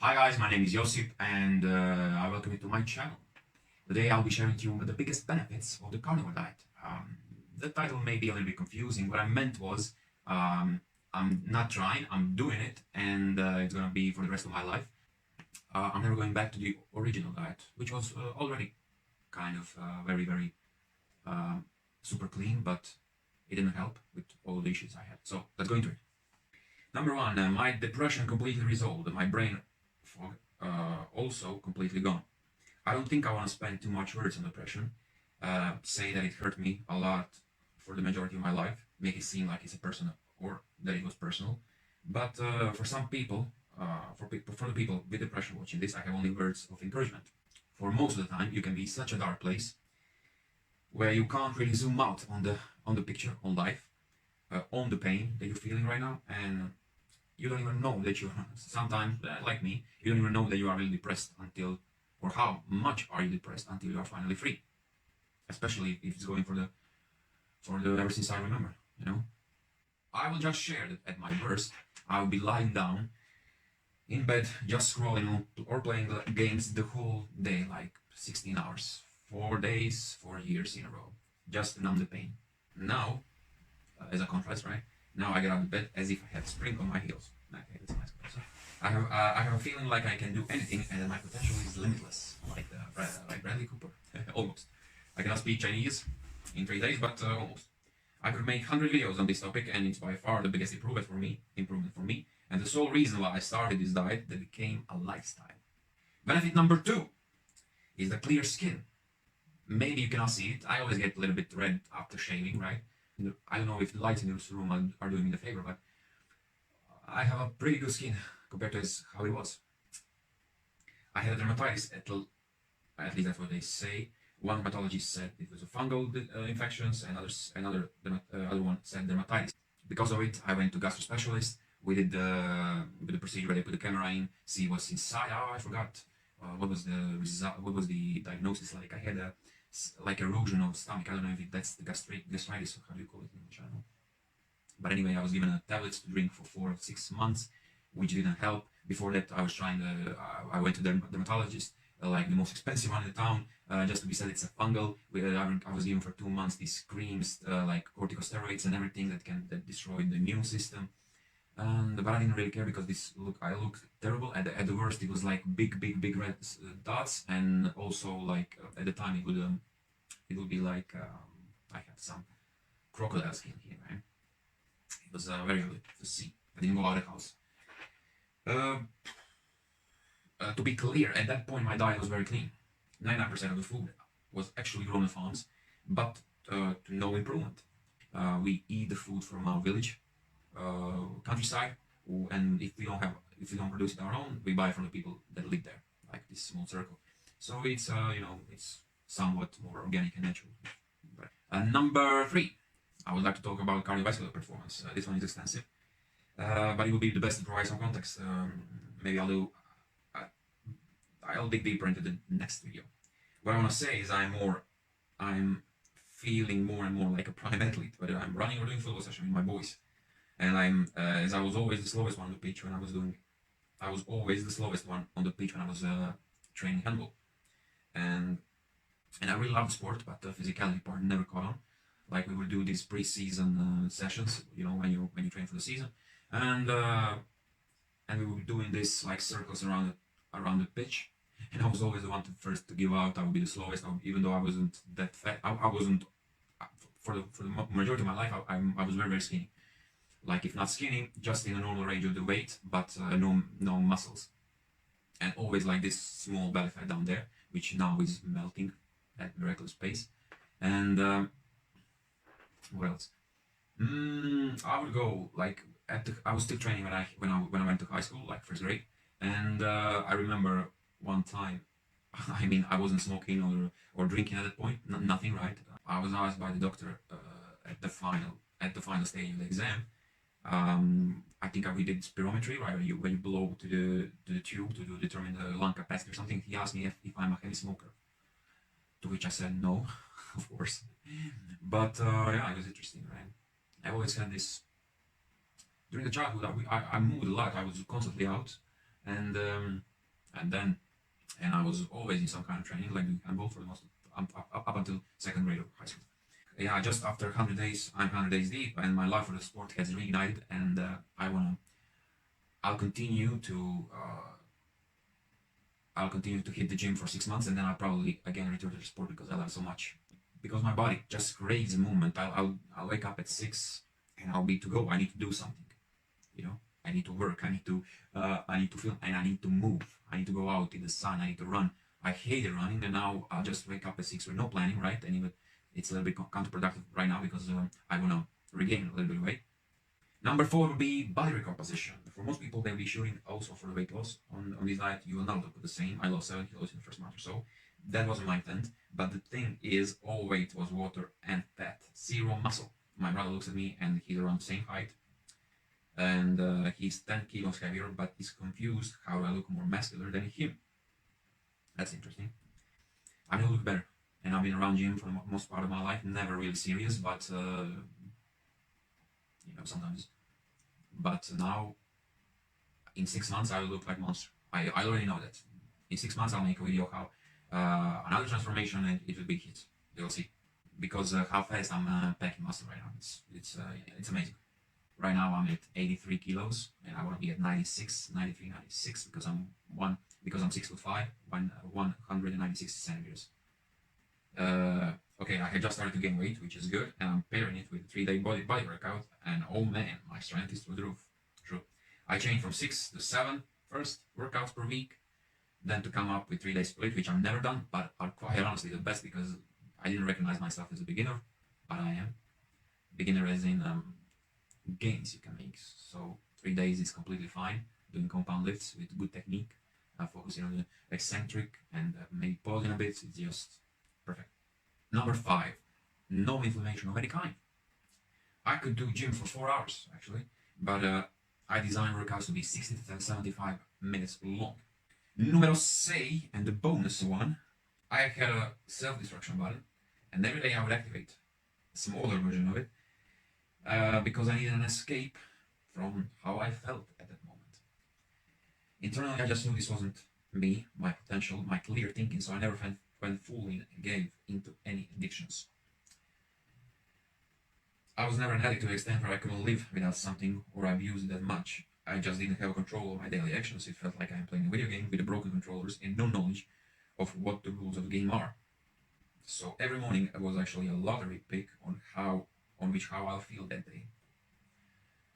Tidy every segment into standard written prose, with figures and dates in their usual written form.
Hi guys, my name is Josip and I welcome you to my channel. Today I'll be sharing with you the biggest benefits of the carnivore diet. The title may be a little bit confusing. What I meant was I'm not trying, I'm doing it, and it's gonna be for the rest of my life. I'm never going back to the original diet, which was already kind of very uh, super clean, but it didn't help with all the issues I had. So let's go into it. Number one, my depression completely resolved. My brain fog also completely gone. I don't think I want to spend too much words on depression. Say that it hurt me a lot for the majority of my life, make it seem like it's a personal or that it was personal. But for some people, for the people with depression watching this, I have only words of encouragement. For most of the time, you can be such a dark place where you can't really zoom out on the picture, on life, on the pain that you're feeling right now, and you don't even know that you're sometimes like me, you don't even know that you are really depressed until, or how much are you depressed until you are finally free, especially if it's going for the ever since I remember, you know. I will just share that at my worst I will be lying down in bed just scrolling or playing games the whole day, like 16 hours, 4 days, 4 years in a row, just to numb the pain. Now, as a contrast, right? Now I get out of bed as if I had spring on my heels. Okay, that's nice. So I have a feeling like I can do anything and that my potential is limitless, like Bradley Cooper, almost. I cannot speak Chinese in 3 days, but almost. I could make 100 videos on this topic, and it's by far the biggest improvement for me. And the sole reason why I started this diet that became a lifestyle. Benefit number 2 is the clear skin. Maybe you cannot see it. I always get a little bit red after shaving, right? I don't know if the lights in this room are doing me the favor, but I have a pretty good skin compared to how it was. I had a dermatitis, at least that's what they say. One dermatologist said it was a fungal infections, and another one said dermatitis. Because of it, I went to gastro specialist. We did the procedure where they put the camera in, see what's inside. Oh, I forgot what was the result. What was the diagnosis like? I had a like erosion of stomach. I don't know if that's the gastritis, or how do you call it in English, I don't know. But anyway, I was given a tablets to drink for 4 or 6 months, which didn't help. Before that, I was trying I went to the dermatologist, like the most expensive one in the town, just to be said it's a fungal. I was given for 2 months these creams, like corticosteroids and everything that destroyed the immune system. But I didn't really care because I looked terrible. At the worst, it was like big red dots, and also like at the time it would be like I had some crocodile skin here, right? It was very ugly to see. I didn't go out of the house. To be clear, at that point my diet was very clean. 99% of the food was actually grown on farms, but to no improvement. We eat the food from our village, countryside, and if we don't produce it our own, we buy from the people that live there, like this small circle. So it's it's somewhat more organic and natural. Number 3, I would like to talk about cardiovascular performance. This one is extensive, but it will be the best to provide some context. Maybe I'll dig deeper into the next video. What I want to say is I'm feeling more and more like a prime athlete, whether I'm running or doing football session with my boys. And as I was always the slowest one on the pitch when I was always the slowest one on the pitch when I was training handball. And I really love the sport, but the physicality part never caught on. Like we would do these pre-season sessions, when you train for the season, and we were doing this like circles around the pitch, and I was always the one first to give out. I would be the slowest, even though I wasn't that fat. I wasn't for the majority of my life. I was very skinny, like if not skinny, just in a normal range of the weight, but no muscles, and always like this small belly fat down there, which now is melting at miraculous pace. And what else? I would go like I was still training when I went to high school, like first grade, and I remember one time. I mean, I wasn't smoking or drinking at that point, nothing, right? I was asked by the doctor at the final stage of the exam. I think we did spirometry, right? When you blow to the tube to determine the lung capacity or something. He asked me if I'm a heavy smoker, to which I said no, of course. But yeah, it was interesting, right? I always had this. During the childhood, I moved a lot. I was constantly out, and and I was always in some kind of training, like doing handball for the most up until second grade of high school. Yeah, just after 100 days, I'm 100 days deep, and my love for the sport has reignited, and I'll continue to hit the gym for 6 months, and then I'll probably again return to the sport because I love it so much. Because my body just craves movement. I'll wake up at 6 and I'll be to go. I need to do something, you know. I need to work. I need to feel, and I need to move. I need to go out in the sun. I need to run. I hated running, and now I'll just wake up at 6 with no planning, right? And even it's a little bit counterproductive right now because I want to regain a little bit of weight. Number 4 would be body recomposition. For most people, they'll be shooting also for the weight loss. On this diet, you will not look the same. I lost 7 kilos in the first month or so. That wasn't my intent. But the thing is, all weight was water and fat. Zero muscle. My brother looks at me and he's around the same height. And he's 10 kilos heavier, but he's confused how I look more muscular than him. That's interesting. I may look better. And I've been around gym for the most part of my life. Never really serious, but sometimes. But now, in 6 months, I will look like a monster. I already know that. In 6 months, I'll make a video how another transformation, and it will be hit. You'll see. Because how fast I'm packing muscle right now. It's amazing. Right now, I'm at 83 kilos, and I want to be at 96, 93, 96 because I'm 6'5", 196 centimeters. Okay, I had just started to gain weight, which is good, and I'm pairing it with a 3-day body workout, and oh man, my strength is through the roof. True. I changed from 6 to 7 first workouts per week, then to come up with 3-day split, which I've never done, but are quite honestly the best because I didn't recognize myself as a beginner, but I am. Beginner as in gains you can make. So 3 days is completely fine, doing compound lifts with good technique, focusing on the eccentric and maybe pausing a bit, it's just perfect. Number 5, no inflammation of any kind. I could do gym for 4 hours actually, but I designed workouts to be 60 to 75 minutes long. Numero 6, and the bonus one, I had a self-destruction button, and every day I would activate a smaller version of it because I needed an escape from how I felt at that moment. Internally, I just knew this wasn't me, my potential, my clear thinking, so I never went fully and gave into any addictions. I was never an addict to the extent where I couldn't live without something or abuse it that much. I just didn't have control of my daily actions. It felt like I'm playing a video game with broken controllers and no knowledge of what the rules of the game are. So every morning it was actually a lottery pick on how I'll feel that day.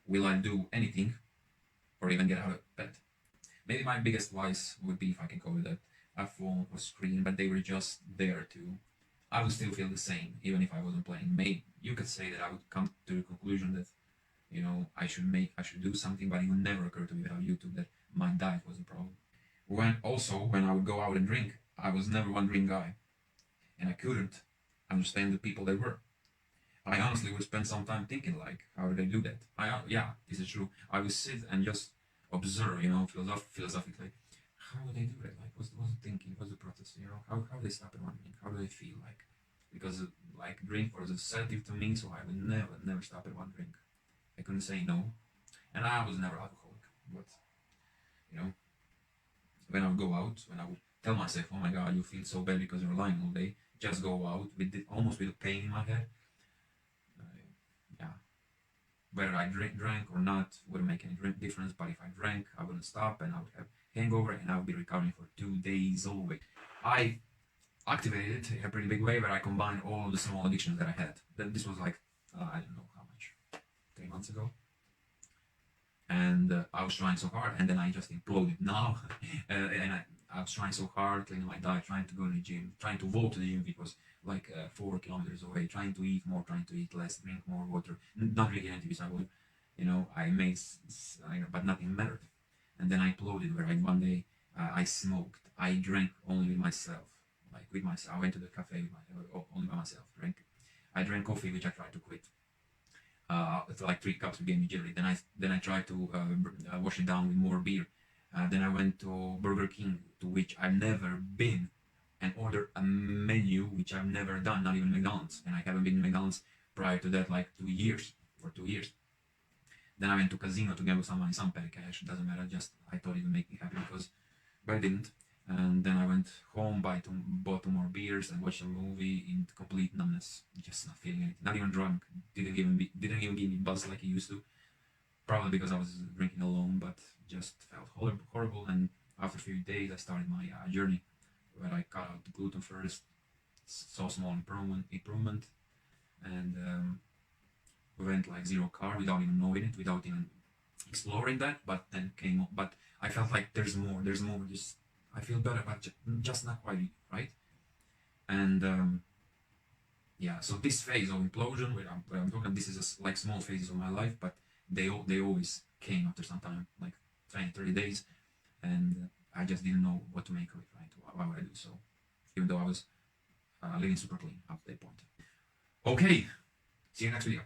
Will I do anything or even get out of bed? Maybe my biggest vice would be, if I can call it that, a phone or screen, but they were just there to. I would still feel the same, even if I wasn't playing. Maybe you could say that I would come to the conclusion that, I should do something, but it would never occur to me without YouTube that my diet was a problem. When I would go out and drink, I was never one drink guy, and I couldn't understand the people that were. I honestly would spend some time thinking, like, how do they do that? This is true. I would sit and just observe, philosophically. How do they do that? Like, what's the thinking? What's the process? How do they stop at one drink? How do they feel like? Because drink was a sedative to me, so I would never stop at one drink. I couldn't say no, and I was never alcoholic. But when I would go out, when I would tell myself, "Oh my God, you feel so bad because you're lying all day," just go out almost with a pain in my head. Whether I drank or not wouldn't make any difference. But if I drank, I wouldn't stop, and I would have hangover, and I would be recovering for 2 days all the way. I activated it in a pretty big way, where I combined all the small addictions that I had. This was I don't know how much, 3 months ago. And I was trying so hard, and then I just imploded now. And I was trying so hard, cleaning my diet, trying to go to the gym, trying to walk to the gym because 4 kilometers away, trying to eat more, trying to eat less, drink more water, not really anything because I made, but nothing mattered. And then I imploded where one day I smoked. I drank only with myself, I went to the cafe only by myself, I drank coffee, which I tried to quit. It's 3 cups gave me jittery. Then I tried to wash it down with more beer. Then I went to Burger King, to which I've never been, and ordered a menu which I've never done, not even McDonald's. And I haven't been to McDonald's prior to that 2 years. Then I went to casino to gamble some money, some petty cash. Doesn't matter. Just I thought it would make me happy because but I didn't. And then I went home, bought 2 more beers, and watched a movie in complete numbness, just not feeling anything, not even drunk. Didn't even give me buzz like it used to. Probably because I was drinking alone, but just felt horrible. And after a few days, I started my journey, where I cut out the gluten first, saw small improvement, and went like 0 carb without even knowing it, without even exploring that. But then came up, but I felt like there's more. Just I feel better, but just not quite right. And yeah, so this phase of implosion, where I'm talking, this is just like small phases of my life, but they always came after some time, like 20, 30 days, and I just didn't know what to make of it, right? Why would I do so? Even though I was living super clean up to that point. Okay, see you next video.